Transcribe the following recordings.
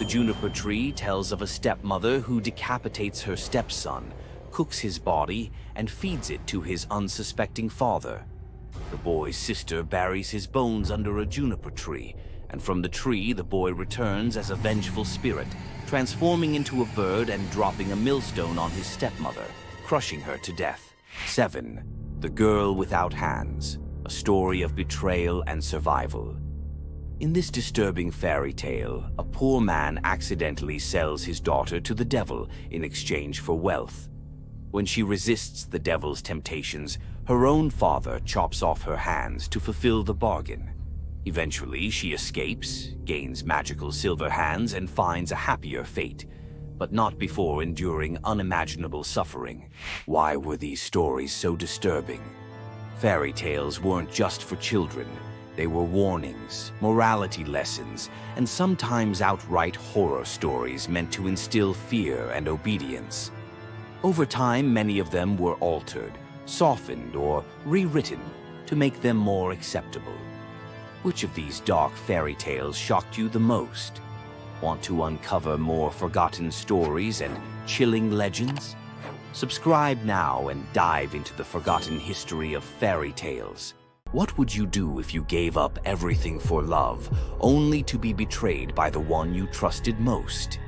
The juniper tree tells of a stepmother who decapitates her stepson, cooks his body, and feeds it to his unsuspecting father. The boy's sister buries his bones under a juniper tree, and from the tree the boy returns as a vengeful spirit, transforming into a bird and dropping a millstone on his stepmother, crushing her to death. 7. The Girl Without Hands, a story of betrayal and survival. In this disturbing fairy tale, a poor man accidentally sells his daughter to the devil in exchange for wealth. When she resists the devil's temptations, her own father chops off her hands to fulfill the bargain. Eventually, she escapes, gains magical silver hands, and finds a happier fate, but not before enduring unimaginable suffering. Why were these stories so disturbing? Fairy tales weren't just for children. They were warnings, morality lessons, and sometimes outright horror stories meant to instill fear and obedience. Over time, many of them were altered, softened, or rewritten to make them more acceptable. Which of these dark fairy tales shocked you the most? Want to uncover more forgotten stories and chilling legends? Subscribe now and dive into the forgotten history of fairy tales. What would you do if you gave up everything for love, only to be betrayed by the one you trusted most?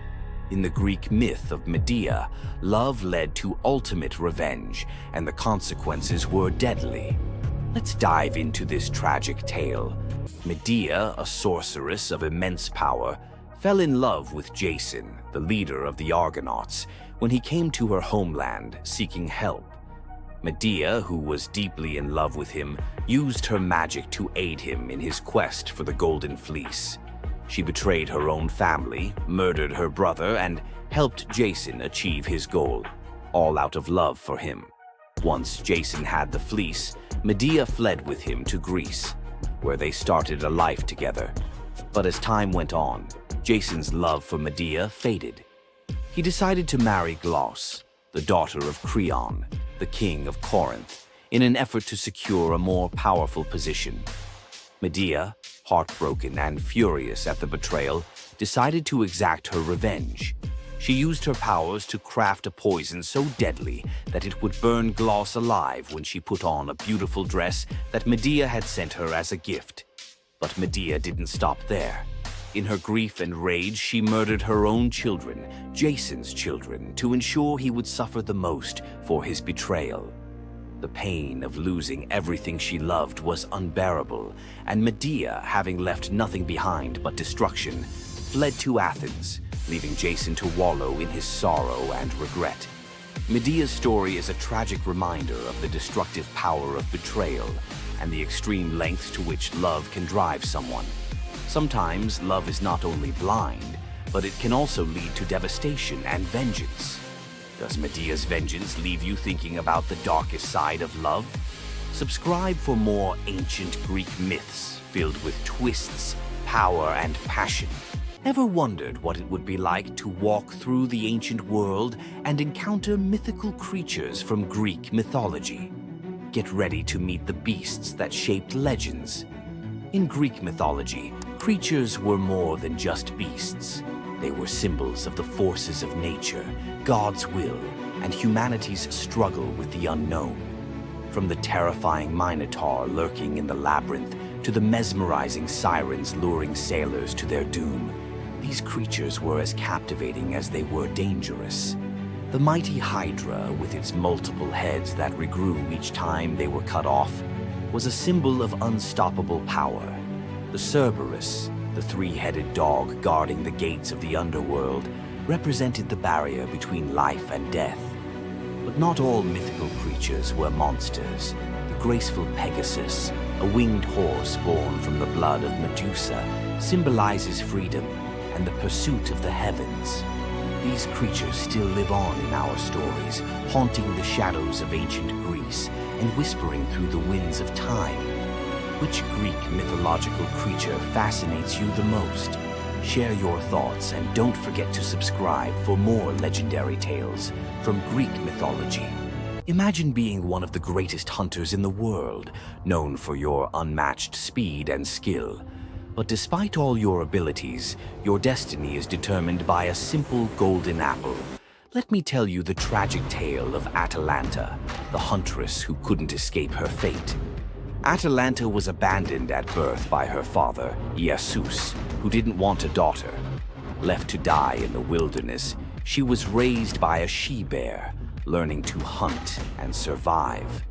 In the Greek myth of Medea, love led to ultimate revenge, and the consequences were deadly. Let's dive into this tragic tale. Medea, a sorceress of immense power, fell in love with Jason, the leader of the Argonauts, when he came to her homeland seeking help. Medea, who was deeply in love with him, used her magic to aid him in his quest for the Golden Fleece. She betrayed her own family, murdered her brother, and helped Jason achieve his goal, all out of love for him. Once Jason had the fleece, Medea fled with him to Greece, where they started a life together. But as time went on, Jason's love for Medea faded. He decided to marry Glauce, the daughter of Creon, the king of Corinth, in an effort to secure a more powerful position. Medea, heartbroken and furious at the betrayal, decided to exact her revenge. She used her powers to craft a poison so deadly that it would burn Glauce alive when she put on a beautiful dress that Medea had sent her as a gift. But Medea didn't stop there. In her grief and rage, she murdered her own children, Jason's children, to ensure he would suffer the most for his betrayal. The pain of losing everything she loved was unbearable, and Medea, having left nothing behind but destruction, fled to Athens, leaving Jason to wallow in his sorrow and regret. Medea's story is a tragic reminder of the destructive power of betrayal and the extreme lengths to which love can drive someone. Sometimes love is not only blind, but it can also lead to devastation and vengeance. Does Medea's vengeance leave you thinking about the darkest side of love? Subscribe for more ancient Greek myths filled with twists, power, and passion. Ever wondered what it would be like to walk through the ancient world and encounter mythical creatures from Greek mythology? Get ready to meet the beasts that shaped legends. In Greek mythology, creatures were more than just beasts. They were symbols of the forces of nature, God's will, and humanity's struggle with the unknown. From the terrifying Minotaur lurking in the labyrinth to the mesmerizing sirens luring sailors to their doom, these creatures were as captivating as they were dangerous. The mighty Hydra, with its multiple heads that regrew each time they were cut off, was a symbol of unstoppable power. The Cerberus, the three-headed dog guarding the gates of the underworld, represented the barrier between life and death. But not all mythical creatures were monsters. The graceful Pegasus, a winged horse born from the blood of Medusa, symbolizes freedom and the pursuit of the heavens. These creatures still live on in our stories, haunting the shadows of ancient Greece and whispering through the winds of time. Which Greek mythological creature fascinates you the most? Share your thoughts and don't forget to subscribe for more legendary tales from Greek mythology. Imagine being one of the greatest hunters in the world, known for your unmatched speed and skill. But despite all your abilities, your destiny is determined by a simple golden apple. Let me tell you the tragic tale of Atalanta, the huntress who couldn't escape her fate. Atalanta was abandoned at birth by her father, Zeus, who didn't want a daughter. Left to die in the wilderness, she was raised by a she-bear, learning to hunt and survive.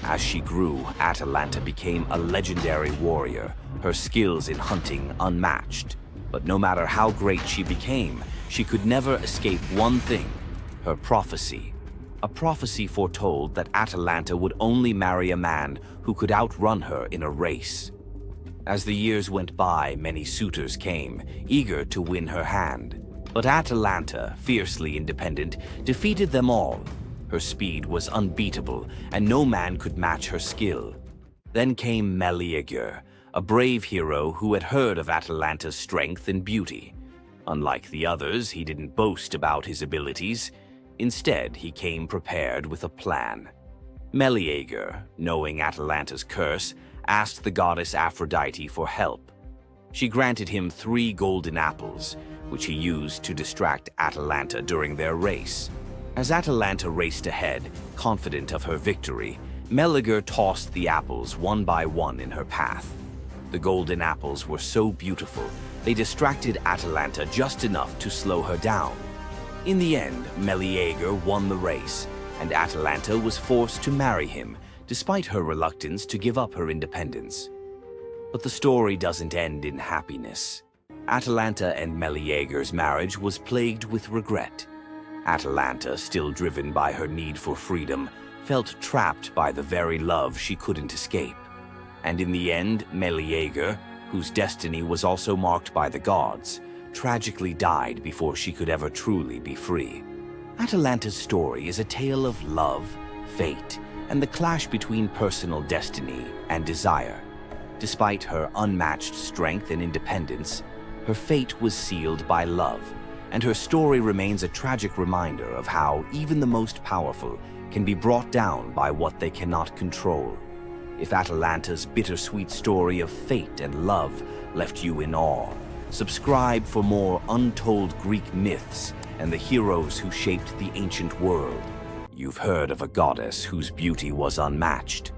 As she grew, Atalanta became a legendary warrior, her skills in hunting unmatched. But no matter how great she became, she could never escape one thing: her prophecy. A prophecy foretold that Atalanta would only marry a man who could outrun her in a race. As the years went by, many suitors came, eager to win her hand. But Atalanta, fiercely independent, defeated them all. Her speed was unbeatable, and no man could match her skill. Then came Meleager, a brave hero who had heard of Atalanta's strength and beauty. Unlike the others, he didn't boast about his abilities. Instead, he came prepared with a plan. Meleager, knowing Atalanta's curse, asked the goddess Aphrodite for help. She granted him 3 golden apples, which he used to distract Atalanta during their race. As Atalanta raced ahead, confident of her victory, Meleager tossed the apples one by one in her path. The golden apples were so beautiful, they distracted Atalanta just enough to slow her down. In the end, Meleager won the race, and Atalanta was forced to marry him, despite her reluctance to give up her independence. But the story doesn't end in happiness. Atalanta and Meleager's marriage was plagued with regret. Atalanta, still driven by her need for freedom, felt trapped by the very love she couldn't escape. And in the end, Meleager, whose destiny was also marked by the gods, tragically died before she could ever truly be free. Atalanta's story is a tale of love, fate, and the clash between personal destiny and desire. Despite her unmatched strength and independence, her fate was sealed by love, and her story remains a tragic reminder of how even the most powerful can be brought down by what they cannot control. If Atalanta's bittersweet story of fate and love left you in awe, subscribe for more untold Greek myths and the heroes who shaped the ancient world. You've heard of a goddess whose beauty was unmatched.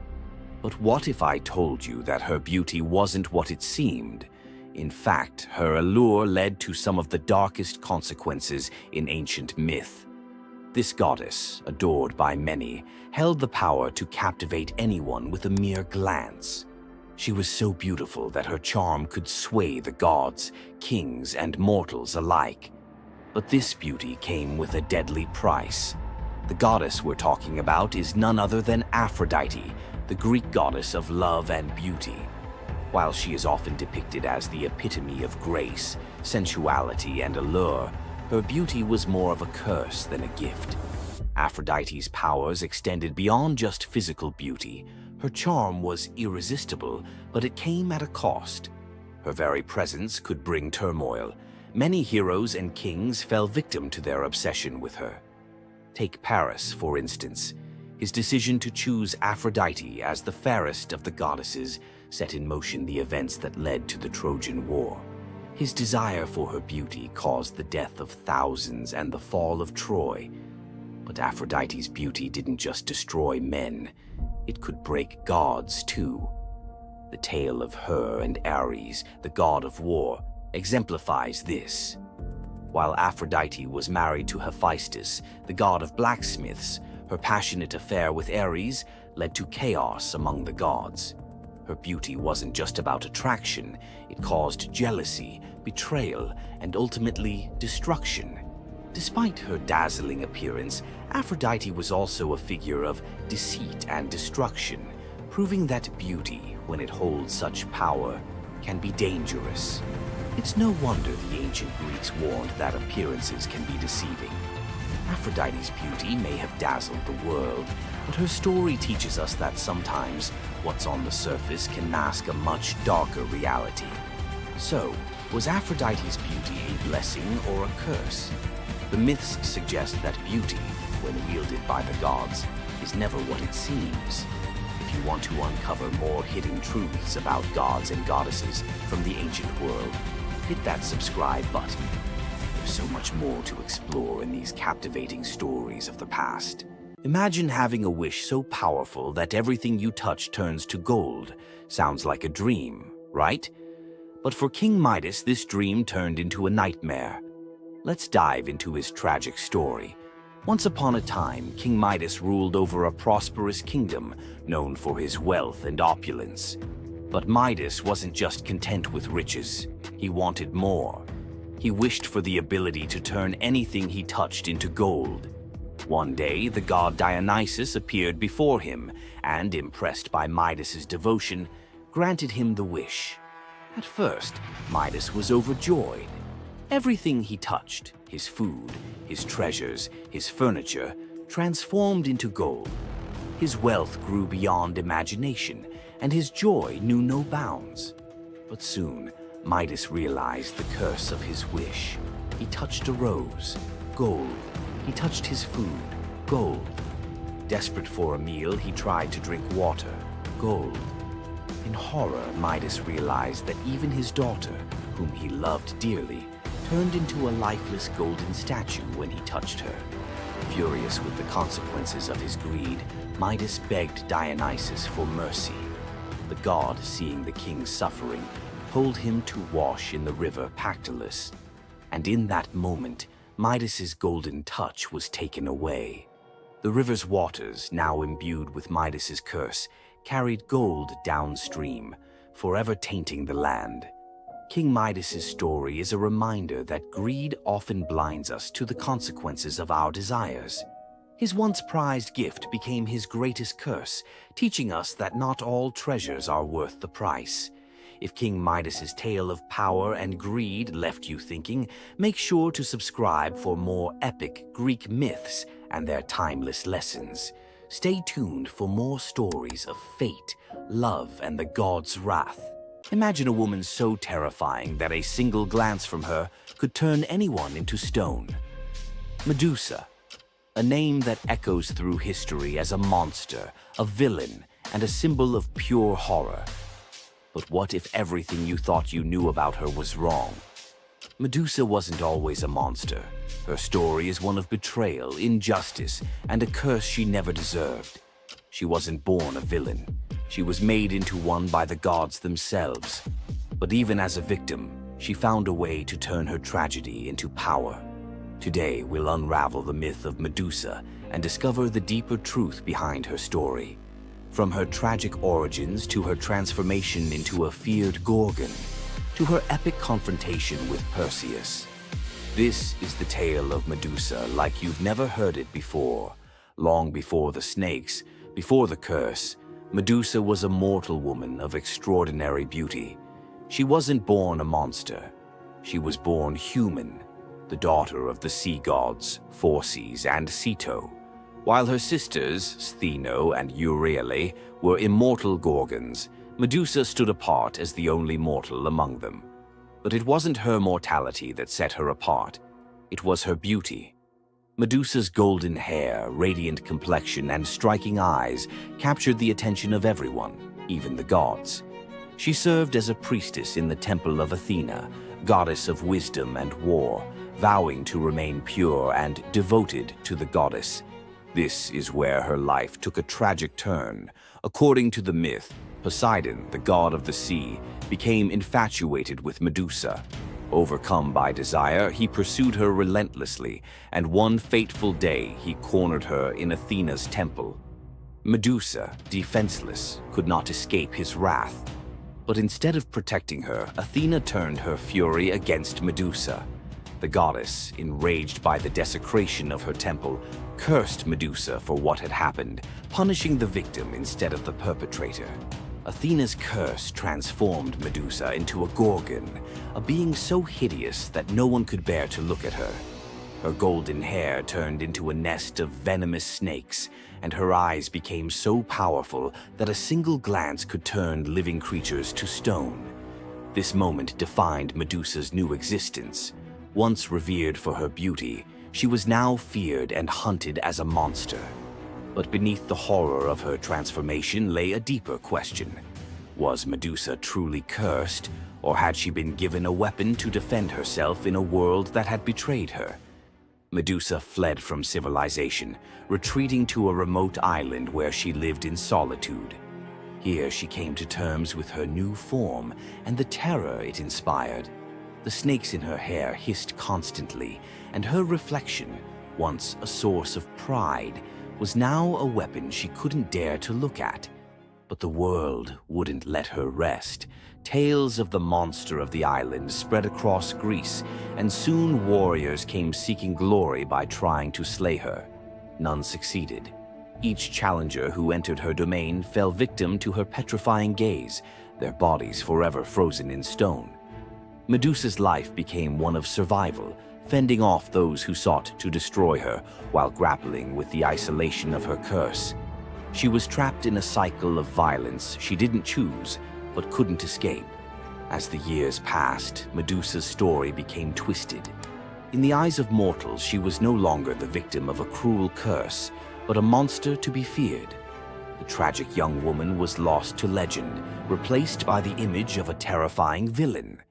But what if I told you that her beauty wasn't what it seemed? In fact, her allure led to some of the darkest consequences in ancient myth. This goddess, adored by many, held the power to captivate anyone with a mere glance. She was so beautiful that her charm could sway the gods, kings, and mortals alike. But this beauty came with a deadly price. The goddess we're talking about is none other than Aphrodite, the Greek goddess of love and beauty. While she is often depicted as the epitome of grace, sensuality, and allure, her beauty was more of a curse than a gift. Aphrodite's powers extended beyond just physical beauty. Her charm was irresistible, but it came at a cost. Her very presence could bring turmoil. Many heroes and kings fell victim to their obsession with her. Take Paris, for instance. His decision to choose Aphrodite as the fairest of the goddesses set in motion the events that led to the Trojan War. His desire for her beauty caused the death of thousands and the fall of Troy. But Aphrodite's beauty didn't just destroy men, it could break gods too. The tale of her and Ares, the god of war, exemplifies this. While Aphrodite was married to Hephaestus, the god of blacksmiths, her passionate affair with Ares led to chaos among the gods. Her beauty wasn't just about attraction, it caused jealousy, betrayal, and ultimately destruction. Despite her dazzling appearance, Aphrodite was also a figure of deceit and destruction, proving that beauty, when it holds such power, can be dangerous. It's no wonder the ancient Greeks warned that appearances can be deceiving. Aphrodite's beauty may have dazzled the world, but her story teaches us that sometimes what's on the surface can mask a much darker reality. So, was Aphrodite's beauty a blessing or a curse? The myths suggest that beauty, when wielded by the gods, is never what it seems. If you want to uncover more hidden truths about gods and goddesses from the ancient world, hit that subscribe button. There's so much more to explore in these captivating stories of the past. Imagine having a wish so powerful that everything you touch turns to gold. Sounds like a dream, right? But for King Midas, this dream turned into a nightmare. Let's dive into his tragic story. Once upon a time, King Midas ruled over a prosperous kingdom known for his wealth and opulence. But Midas wasn't just content with riches. He wanted more. He wished for the ability to turn anything he touched into gold. One day, the god Dionysus appeared before him and, impressed by Midas's devotion, granted him the wish. At first, Midas was overjoyed. Everything he touched, his food, his treasures, his furniture, transformed into gold. His wealth grew beyond imagination, and his joy knew no bounds. But soon, Midas realized the curse of his wish. He touched a rose, gold. He touched his food, gold. Desperate for a meal, he tried to drink water, gold. In horror, Midas realized that even his daughter, whom he loved dearly, turned into a lifeless golden statue when he touched her. Furious with the consequences of his greed, Midas begged Dionysus for mercy. The god, seeing the king's suffering, told him to wash in the river Pactolus. And in that moment, Midas's golden touch was taken away. The river's waters, now imbued with Midas's curse, carried gold downstream, forever tainting the land. King Midas's story is a reminder that greed often blinds us to the consequences of our desires. His once prized gift became his greatest curse, teaching us that not all treasures are worth the price. If King Midas's tale of power and greed left you thinking, make sure to subscribe for more epic Greek myths and their timeless lessons. Stay tuned for more stories of fate, love, and the gods' wrath. Imagine a woman so terrifying that a single glance from her could turn anyone into stone. Medusa, a name that echoes through history as a monster, a villain, and a symbol of pure horror. But what if everything you thought you knew about her was wrong? Medusa wasn't always a monster. Her story is one of betrayal, injustice, and a curse she never deserved. She wasn't born a villain. She was made into one by the gods themselves. But even as a victim, she found a way to turn her tragedy into power. Today, we'll unravel the myth of Medusa and discover the deeper truth behind her story. From her tragic origins to her transformation into a feared Gorgon, to her epic confrontation with Perseus. This is the tale of Medusa like you've never heard it before. Long before the snakes, before the curse, Medusa was a mortal woman of extraordinary beauty. She wasn't born a monster. She was born human, the daughter of the sea gods, Phorcys and Ceto. While her sisters, Stheno and Euryale, were immortal Gorgons, Medusa stood apart as the only mortal among them. But it wasn't her mortality that set her apart. It was her beauty. Medusa's golden hair, radiant complexion, and striking eyes captured the attention of everyone, even the gods. She served as a priestess in the temple of Athena, goddess of wisdom and war, vowing to remain pure and devoted to the goddess. This is where her life took a tragic turn. According to the myth, Poseidon, the god of the sea, became infatuated with Medusa. Overcome by desire, he pursued her relentlessly, and one fateful day he cornered her in Athena's temple. Medusa, defenseless, could not escape his wrath. But instead of protecting her, Athena turned her fury against Medusa. The goddess, enraged by the desecration of her temple, cursed Medusa for what had happened, punishing the victim instead of the perpetrator. Athena's curse transformed Medusa into a Gorgon, a being so hideous that no one could bear to look at her. Her golden hair turned into a nest of venomous snakes, and her eyes became so powerful that a single glance could turn living creatures to stone. This moment defined Medusa's new existence. Once revered for her beauty, she was now feared and hunted as a monster. But beneath the horror of her transformation lay a deeper question. Was Medusa truly cursed, or had she been given a weapon to defend herself in a world that had betrayed her? Medusa fled from civilization, retreating to a remote island where she lived in solitude. Here she came to terms with her new form and the terror it inspired. The snakes in her hair hissed constantly, and her reflection, once a source of pride, was now a weapon she couldn't dare to look at. But the world wouldn't let her rest. Tales of the monster of the island spread across Greece, and soon warriors came seeking glory by trying to slay her. None succeeded. Each challenger who entered her domain fell victim to her petrifying gaze, their bodies forever frozen in stone. Medusa's life became one of survival, fending off those who sought to destroy her while grappling with the isolation of her curse. She was trapped in a cycle of violence she didn't choose, but couldn't escape. As the years passed, Medusa's story became twisted. In the eyes of mortals, she was no longer the victim of a cruel curse, but a monster to be feared. The tragic young woman was lost to legend, replaced by the image of a terrifying villain.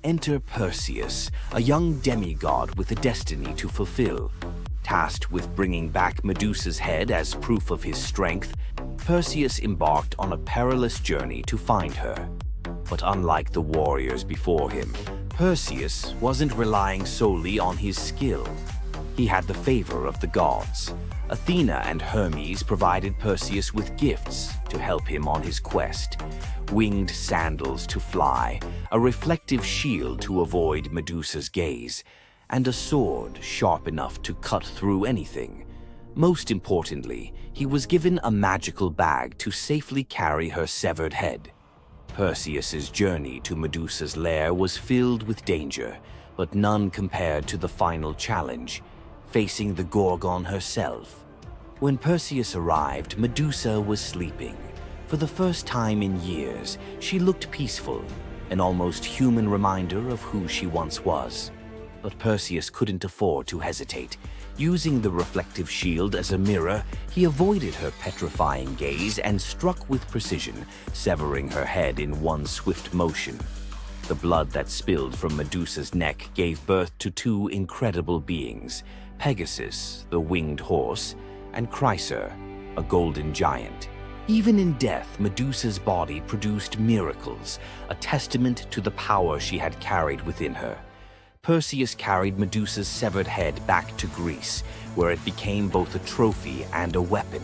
Enter Perseus, a young demigod with a destiny to fulfill. Tasked with bringing back Medusa's head as proof of his strength, Perseus embarked on a perilous journey to find her. But unlike the warriors before him, Perseus wasn't relying solely on his skill. He had the favor of the gods. Athena and Hermes provided Perseus with gifts to help him on his quest. Winged sandals to fly, a reflective shield to avoid Medusa's gaze, and a sword sharp enough to cut through anything. Most importantly, he was given a magical bag to safely carry her severed head. Perseus's journey to Medusa's lair was filled with danger, but none compared to the final challenge, facing the Gorgon herself. When Perseus arrived, Medusa was sleeping. For the first time in years, she looked peaceful, an almost human reminder of who she once was. But Perseus couldn't afford to hesitate. Using the reflective shield as a mirror, he avoided her petrifying gaze and struck with precision, severing her head in one swift motion. The blood that spilled from Medusa's neck gave birth to two incredible beings, Pegasus, the winged horse, and Chryser, a golden giant. Even in death, Medusa's body produced miracles, a testament to the power she had carried within her. Perseus carried Medusa's severed head back to Greece, where it became both a trophy and a weapon.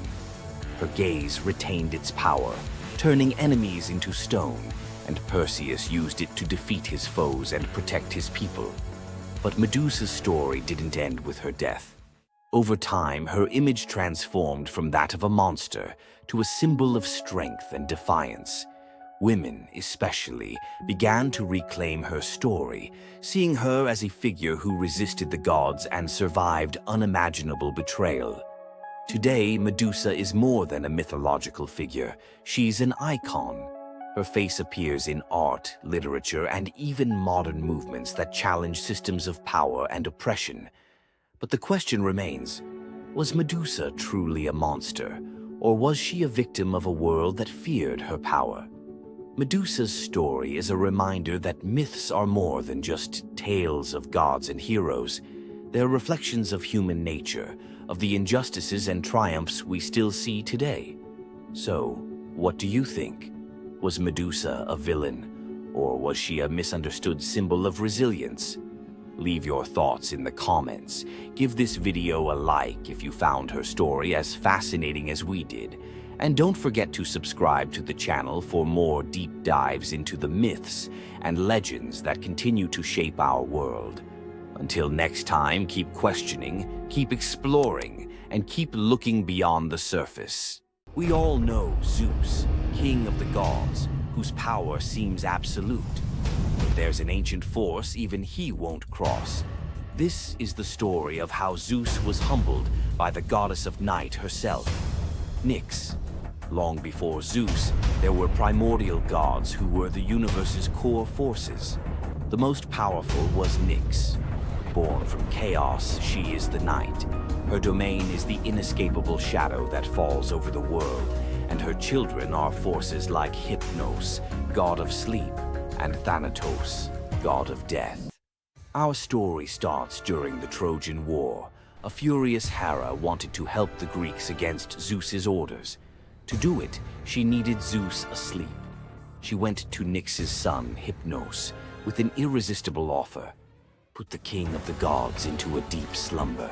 Her gaze retained its power, turning enemies into stone, and Perseus used it to defeat his foes and protect his people. But Medusa's story didn't end with her death. Over time, her image transformed from that of a monster to a symbol of strength and defiance. Women, especially, began to reclaim her story, seeing her as a figure who resisted the gods and survived unimaginable betrayal. Today, Medusa is more than a mythological figure. She's an icon. Her face appears in art, literature, and even modern movements that challenge systems of power and oppression. But the question remains, was Medusa truly a monster, or was she a victim of a world that feared her power? Medusa's story is a reminder that myths are more than just tales of gods and heroes. They're reflections of human nature, of the injustices and triumphs we still see today. So, what do you think? Was Medusa a villain, or was she a misunderstood symbol of resilience? Leave your thoughts in the comments. Give this video a like if you found her story as fascinating as we did. And don't forget to subscribe to the channel for more deep dives into the myths and legends that continue to shape our world. Until next time, keep questioning, keep exploring, and keep looking beyond the surface. We all know Zeus, king of the gods, whose power seems absolute. But there's an ancient force even he won't cross. This is the story of how Zeus was humbled by the goddess of night herself, Nyx. Long before Zeus, there were primordial gods who were the universe's core forces. The most powerful was Nyx. Born from chaos, she is the night. Her domain is the inescapable shadow that falls over the world, and her children are forces like Hypnos, god of sleep, and Thanatos, god of death. Our story starts during the Trojan War. A furious Hera wanted to help the Greeks against Zeus's orders. To do it, she needed Zeus asleep. She went to Nyx's son, Hypnos, with an irresistible offer: put the king of the gods into a deep slumber.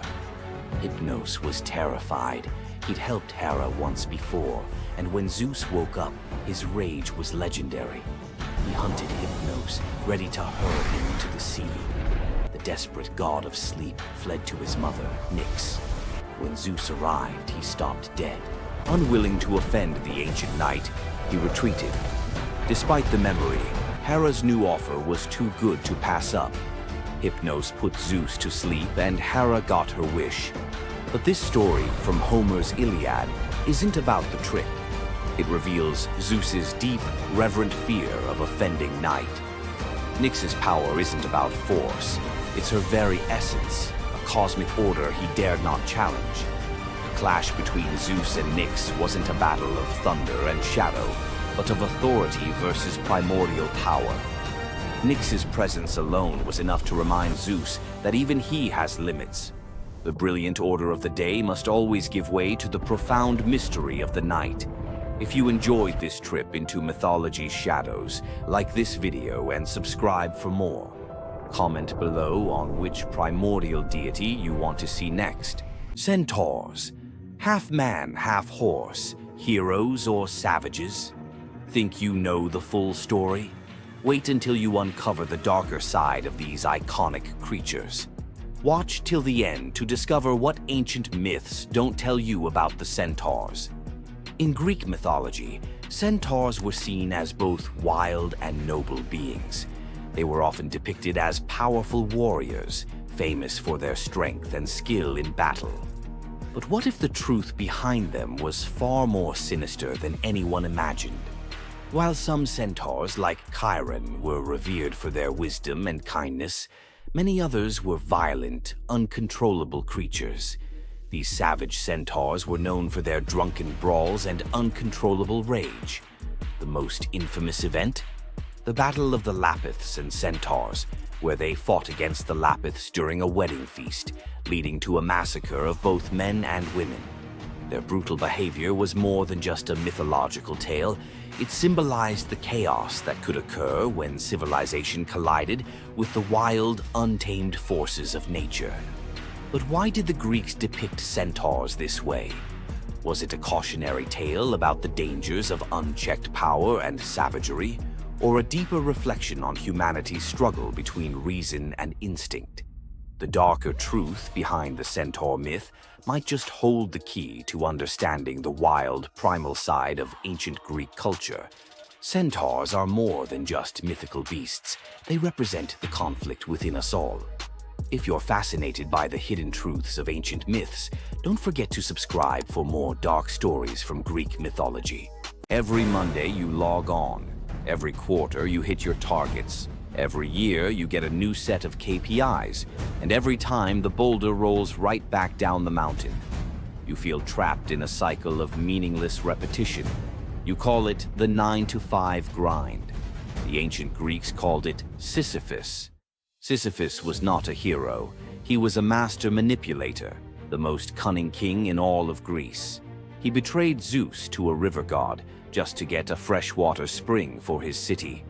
Hypnos was terrified. He'd helped Hera once before, and when Zeus woke up, his rage was legendary. He hunted Hypnos, ready to hurl him into the sea. The desperate god of sleep fled to his mother, Nyx. When Zeus arrived, he stopped dead. Unwilling to offend the ancient knight, he retreated. Despite the memory, Hera's new offer was too good to pass up. Hypnos put Zeus to sleep, and Hera got her wish. But this story from Homer's Iliad isn't about the trick. It reveals Zeus's deep, reverent fear of offending Night. Nyx's power isn't about force. It's her very essence, a cosmic order he dared not challenge. The clash between Zeus and Nyx wasn't a battle of thunder and shadow, but of authority versus primordial power. Nyx's presence alone was enough to remind Zeus that even he has limits. The brilliant order of the day must always give way to the profound mystery of the night. If you enjoyed this trip into mythology's shadows, like this video and subscribe for more. Comment below on which primordial deity you want to see next. Centaurs. Half man, half horse. Heroes or savages? Think you know the full story? Wait until you uncover the darker side of these iconic creatures. Watch till the end to discover what ancient myths don't tell you about the centaurs. In Greek mythology, centaurs were seen as both wild and noble beings. They were often depicted as powerful warriors, famous for their strength and skill in battle. But what if the truth behind them was far more sinister than anyone imagined? While some centaurs, like Chiron, were revered for their wisdom and kindness, many others were violent, uncontrollable creatures. These savage centaurs were known for their drunken brawls and uncontrollable rage. The most infamous event? The Battle of the Lapiths and Centaurs, where they fought against the Lapiths during a wedding feast, leading to a massacre of both men and women. Their brutal behavior was more than just a mythological tale. It symbolized the chaos that could occur when civilization collided with the wild, untamed forces of nature. But why did the Greeks depict centaurs this way? Was it a cautionary tale about the dangers of unchecked power and savagery, or a deeper reflection on humanity's struggle between reason and instinct? The darker truth behind the centaur myth might just hold the key to understanding the wild, primal side of ancient Greek culture. Centaurs are more than just mythical beasts. They represent the conflict within us all. If you're fascinated by the hidden truths of ancient myths, don't forget to subscribe for more dark stories from Greek mythology. Every Monday you log on. Every quarter you hit your targets. Every year you get a new set of KPIs, and every time the boulder rolls right back down the mountain. You feel trapped in a cycle of meaningless repetition. You call it the 9-to-5 grind. The ancient Greeks called it Sisyphus. Sisyphus was not a hero. He was a master manipulator, the most cunning king in all of Greece. He betrayed Zeus to a river god just to get a freshwater spring for his city.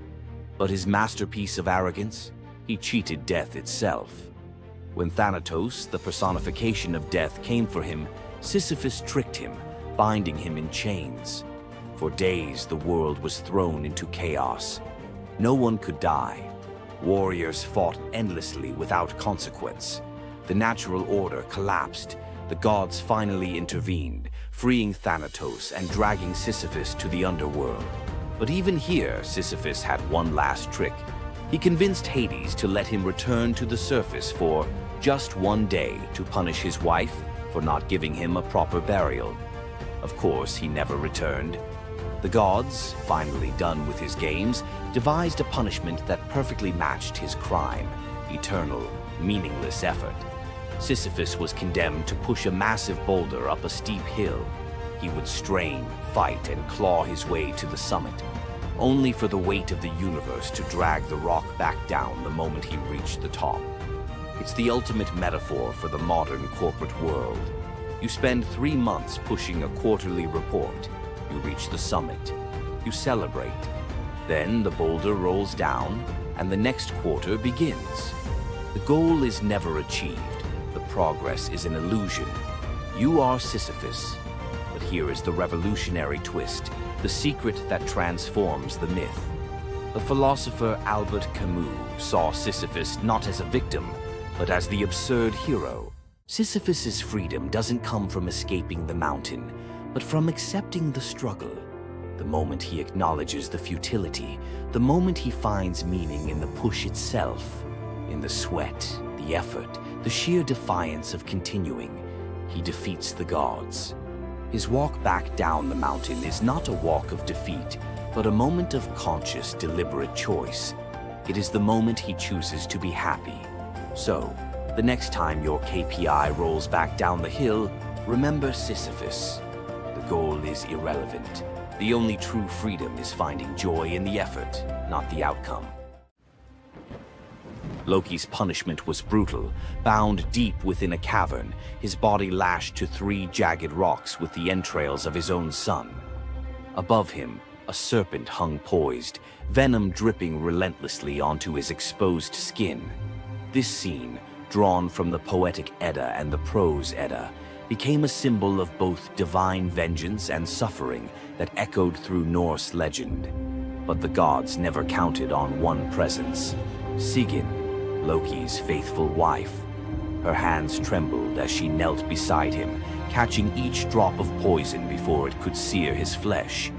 But his masterpiece of arrogance? He cheated death itself. When Thanatos, the personification of death, came for him, Sisyphus tricked him, binding him in chains. For days, the world was thrown into chaos. No one could die. Warriors fought endlessly without consequence. The natural order collapsed. The gods finally intervened, freeing Thanatos and dragging Sisyphus to the underworld. But even here, Sisyphus had one last trick. He convinced Hades to let him return to the surface for just one day to punish his wife for not giving him a proper burial. Of course, he never returned. The gods, finally done with his games, devised a punishment that perfectly matched his crime: eternal, meaningless effort. Sisyphus was condemned to push a massive boulder up a steep hill. He would strain, fight, and claw his way to the summit, only for the weight of the universe to drag the rock back down the moment he reached the top. It's the ultimate metaphor for the modern corporate world. You spend 3 months pushing a quarterly report. You reach the summit. You celebrate. Then the boulder rolls down, and the next quarter begins. The goal is never achieved. The progress is an illusion. You are Sisyphus. But here is the revolutionary twist, the secret that transforms the myth. The philosopher Albert Camus saw Sisyphus not as a victim, but as the absurd hero. Sisyphus's freedom doesn't come from escaping the mountain, but from accepting the struggle. The moment he acknowledges the futility, the moment he finds meaning in the push itself, in the sweat, the effort, the sheer defiance of continuing, he defeats the gods. His walk back down the mountain is not a walk of defeat, but a moment of conscious, deliberate choice. It is the moment he chooses to be happy. So, the next time your KPI rolls back down the hill, remember Sisyphus. The goal is irrelevant. The only true freedom is finding joy in the effort, not the outcome. Loki's punishment was brutal. Bound deep within a cavern, his body lashed to 3 jagged rocks with the entrails of his own son. Above him, a serpent hung poised, venom dripping relentlessly onto his exposed skin. This scene, drawn from the poetic Edda and the prose Edda, became a symbol of both divine vengeance and suffering that echoed through Norse legend. But the gods never counted on one presence: Sigyn, Loki's faithful wife. Her hands trembled as she knelt beside him, catching each drop of poison before it could sear his flesh.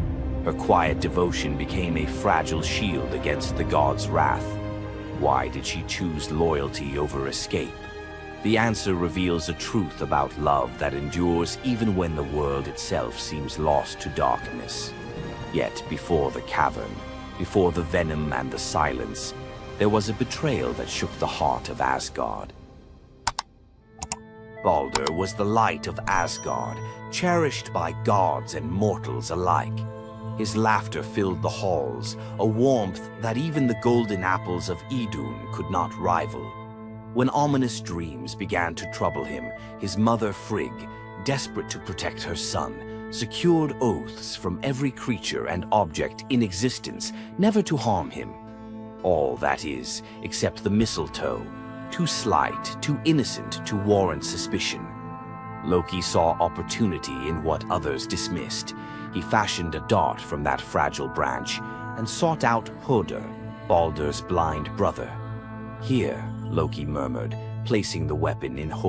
Her quiet devotion became a fragile shield against the god's wrath. Why did she choose loyalty over escape? The answer reveals a truth about love that endures even when the world itself seems lost to darkness. Yet before the cavern, before the venom and the silence, there was a betrayal that shook the heart of Asgard. Balder was the light of Asgard, cherished by gods and mortals alike. His laughter filled the halls, a warmth that even the golden apples of Idun could not rival. When ominous dreams began to trouble him, his mother Frigg, desperate to protect her son, secured oaths from every creature and object in existence never to harm him. All, that is, except the mistletoe, too slight, too innocent to warrant suspicion. Loki saw opportunity in what others dismissed. He fashioned a dart from that fragile branch and sought out Hoder, Balder's blind brother. "Here," Loki murmured, placing the weapon in Hoder's